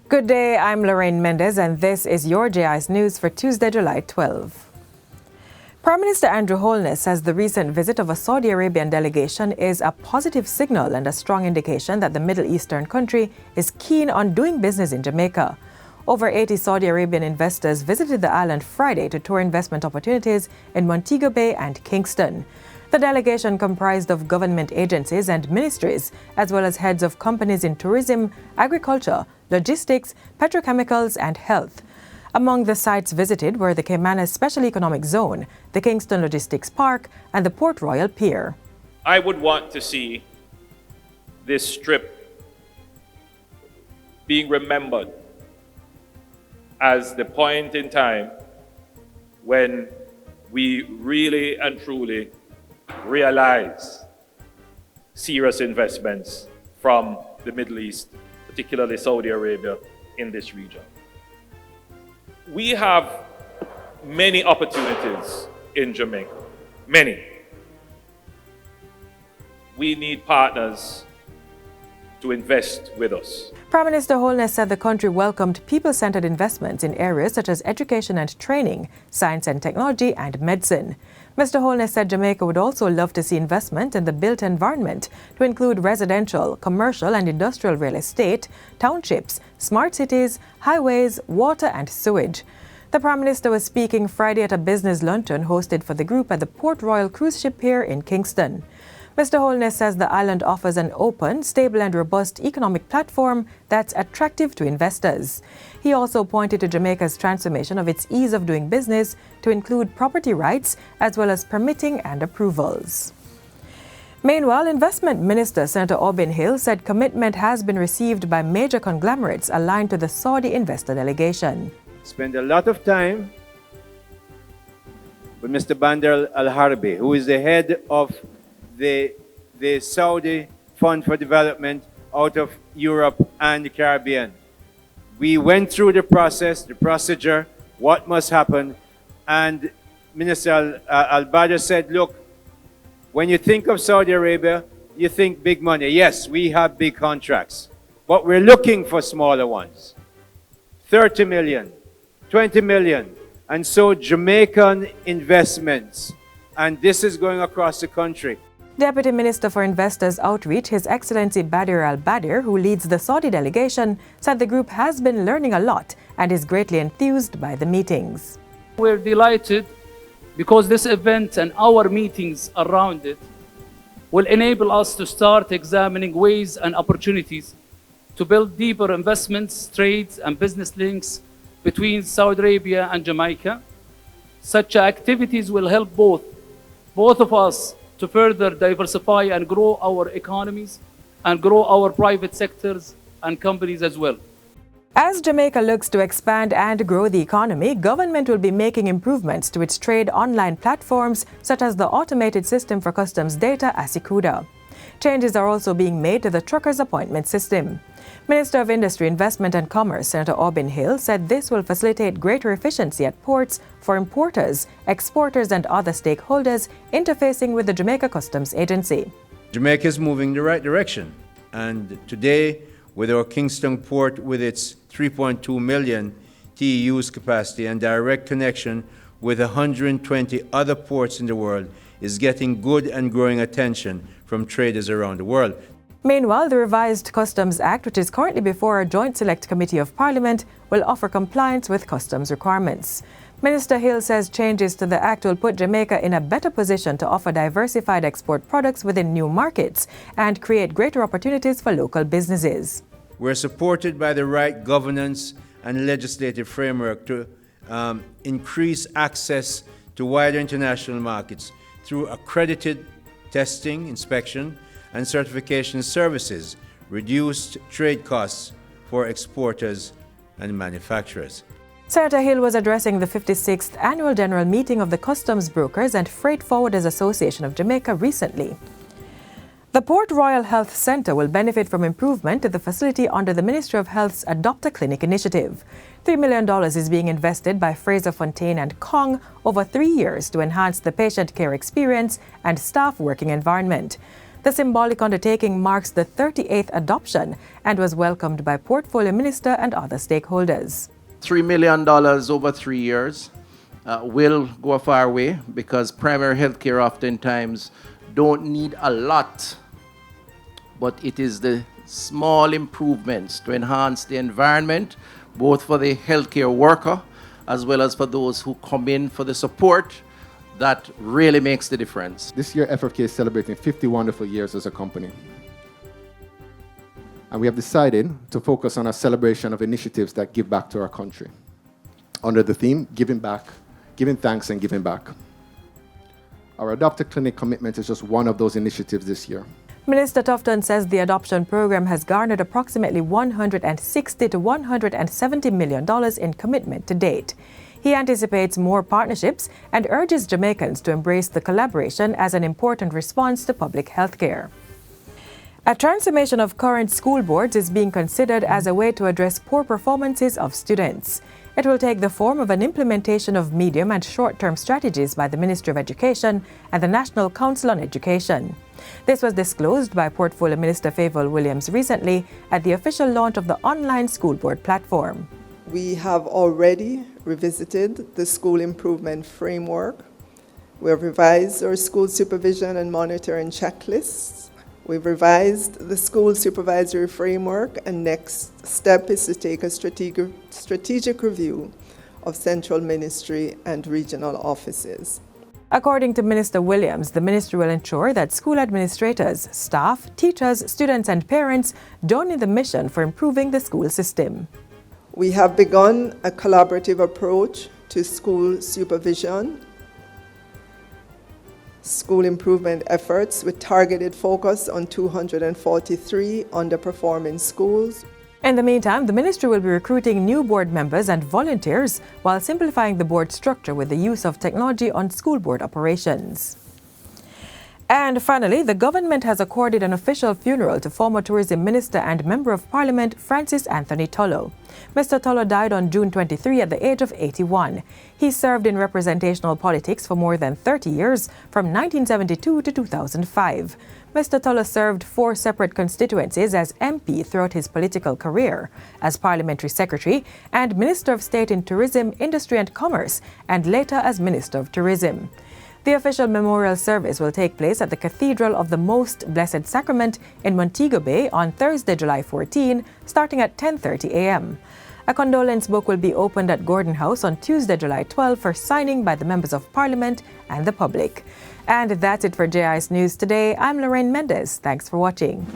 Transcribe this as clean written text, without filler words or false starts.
Good day, I'm Lorraine Mendez, and this is your JIS News for Tuesday, July 12. Prime Minister Andrew Holness says the recent visit of a Saudi Arabian delegation is a positive signal and a strong indication that the Middle Eastern country is keen on doing business in Jamaica. Over 80 Saudi Arabian investors visited the island Friday to tour investment opportunities in Montego Bay and Kingston. The delegation comprised of government agencies and ministries, as well as heads of companies in tourism, agriculture, logistics, petrochemicals, and health. Among the sites visited were the Caymanas Special Economic Zone, the Kingston Logistics Park, and the Port Royal Pier. I would want to see this strip being remembered as the point in time when we really and truly realize serious investments from the Middle East, particularly Saudi Arabia, in this region. We have many opportunities in Jamaica, many. We need partners to invest with us. Prime Minister Holness said the country welcomed people-centered investments in areas such as education and training, science and technology, and medicine. Mr. Holness said Jamaica would also love to see investment in the built environment to include residential, commercial and industrial real estate, townships, smart cities, highways, water and sewage. The Prime Minister was speaking Friday at a business luncheon hosted for the group at the Port Royal cruise ship pier in Kingston. Mr. Holness says the island offers an open, stable and robust economic platform that's attractive to investors. He also pointed to Jamaica's transformation of its ease of doing business to include property rights as well as permitting and approvals. Meanwhile, Investment Minister Senator Aubin Hill said commitment has been received by major conglomerates aligned to the Saudi investor delegation. Spend a lot of time with Mr. Bandar Al-Harbi, who is the head of the Saudi Fund for Development out of Europe and the Caribbean. We went through the process, the procedure, what must happen, and Minister Al-Badr said, look, when you think of Saudi Arabia, you think big money. Yes, we have big contracts, but we're looking for smaller ones. 30 million, 20 million, and so Jamaican investments, and this is going across the country. Deputy Minister for Investors Outreach, His Excellency Badir Al-Badir, who leads the Saudi delegation, said the group has been learning a lot and is greatly enthused by the meetings. We're delighted because this event and our meetings around it will enable us to start examining ways and opportunities to build deeper investments, trades and business links between Saudi Arabia and Jamaica. Such activities will help both of us to further diversify and grow our economies and grow our private sectors and companies as well. As Jamaica looks to expand and grow the economy, government will be making improvements to its trade online platforms such as the automated system for customs data, Asikuda. Changes are also being made to the truckers' appointment system. Minister of Industry, Investment and Commerce, Senator Aubin Hill, said this will facilitate greater efficiency at ports for importers, exporters and other stakeholders interfacing with the Jamaica Customs Agency. Jamaica is moving in the right direction, and today, with our Kingston port with its 3.2 million TEUs capacity and direct connection with 120 other ports in the world, is getting good and growing attention from traders around the world. Meanwhile, the revised Customs Act, which is currently before a Joint Select Committee of Parliament, will offer compliance with customs requirements. Minister Hill says changes to the Act will put Jamaica in a better position to offer diversified export products within new markets and create greater opportunities for local businesses. We're supported by the right governance and legislative framework to increase access to wider international markets through accredited testing, inspection, and certification services, reduced trade costs for exporters and manufacturers. Senator Hill was addressing the 56th Annual General Meeting of the Customs Brokers and Freight Forwarders Association of Jamaica recently. The Port Royal Health Centre will benefit from improvement to the facility under the Ministry of Health's Adopt a Clinic initiative. $3 million is being invested by Fraser Fontaine and Kong over 3 years to enhance the patient care experience and staff working environment. The symbolic undertaking marks the 38th adoption and was welcomed by Portfolio Minister and other stakeholders. $3 million over 3 years will go a far way, because primary health care oftentimes don't need a lot, but it is the small improvements to enhance the environment, both for the healthcare worker as well as for those who come in for the support, that really makes the difference. This year, FFK is celebrating 50 wonderful years as a company. And we have decided to focus on a celebration of initiatives that give back to our country, under the theme, Giving Back, Giving Thanks and Giving Back. Our Adopt a Clinic commitment is just one of those initiatives this year. Minister Tufton says the adoption program has garnered approximately $160 to $170 million in commitment to date. He anticipates more partnerships and urges Jamaicans to embrace the collaboration as an important response to public health care. A transformation of current school boards is being considered as a way to address poor performances of students. It will take the form of an implementation of medium and short-term strategies by the Ministry of Education and the National Council on Education. This was disclosed by Portfolio Minister Favour Williams recently at the official launch of the online school board platform. We have already revisited the school improvement framework. We have revised our school supervision and monitoring checklists. We've revised the school supervisory framework, and next step is to take a strategic review of central ministry and regional offices. According to Minister Williams, the ministry will ensure that school administrators, staff, teachers, students and parents join in the mission for improving the school system. We have begun a collaborative approach to school supervision, school improvement efforts with targeted focus on 243 underperforming schools. In the meantime, the ministry will be recruiting new board members and volunteers while simplifying the board structure with the use of technology on school board operations. And finally, the government has accorded an official funeral to former Tourism Minister and Member of Parliament Francis Anthony Tulloh. Mr. Tulloh died on June 23 at the age of 81. He served in representational politics for more than 30 years, from 1972 to 2005. Mr. Tulloh served 4 separate constituencies as MP throughout his political career, as Parliamentary Secretary and Minister of State in Tourism, Industry and Commerce, and later as Minister of Tourism. The official memorial service will take place at the Cathedral of the Most Blessed Sacrament in Montego Bay on Thursday, July 14, starting at 10:30 a.m. A condolence book will be opened at Gordon House on Tuesday, July 12 for signing by the members of Parliament and the public. And that's it for JIS News today. I'm Lorraine Mendez. Thanks for watching.